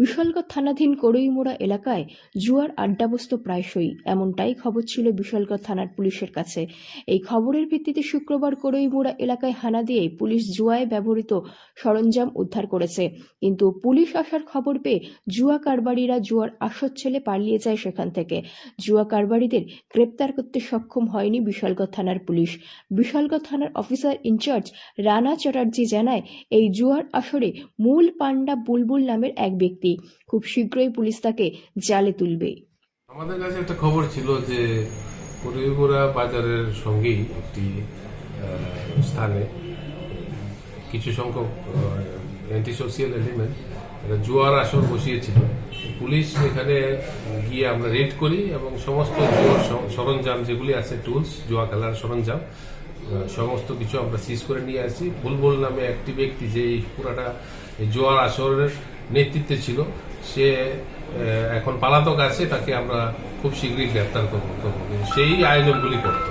বিশালগড় থানাধীন কড়ইমোড়া এলাকায় জুয়ার আড্ডা বসত প্রায়শই, এমনটাই খবর ছিল বিশালগড় থানার পুলিশের কাছে। এই খবরের ভিত্তিতে শুক্রবার কড়ইমোড়া এলাকায় হানা দিয়ে পুলিশ জুয়ায় ব্যবহৃত সরঞ্জাম উদ্ধার করেছে। কিন্তু পুলিশ আসার খবর পেয়ে জুয়া কারবারিরা জুয়ার আসর ছেলে পালিয়ে যায় সেখান থেকে। জুয়া কারবারিদের গ্রেপ্তার করতে সক্ষম হয়নি বিশালগড় থানার পুলিশ। বিশালগড় থানার অফিসার ইনচার্জ রানা চ্যাটার্জি জানায়, এই জুয়ার আসরে মূল পান্ডা বুলবুল নামের এক ব্যক্তি। খুব শীঘ্রই পুলিশ তাকে জালে তুলবে। আমাদের কাছে একটা খবর ছিল যে কড়ইমোড়া বাজারের সঙ্গেই একটি স্থানে কিছু সংখ্যক অ্যান্টি সোশিয়াল এলিমেন্ট জুয়ার আসর বসিয়েছিল। পুলিশ এখানে গিয়ে আমরা রেড করি এবং সমস্ত জুয়ার সরঞ্জাম যেগুলি আছে, টুলস, জুয়া খেলার সরঞ্জাম সমস্ত কিছু আমরা সিজ করে নিয়ে আসি। বুলবুল নামে একটি ব্যক্তি যে পুরাটা জুয়ার আসরের নেতৃত্বে ছিল, সে এখন পলাতক আছে, তাকে আমরা খুব শীঘ্রই গ্রেপ্তার করব। সেই আয়োজনগুলি করত।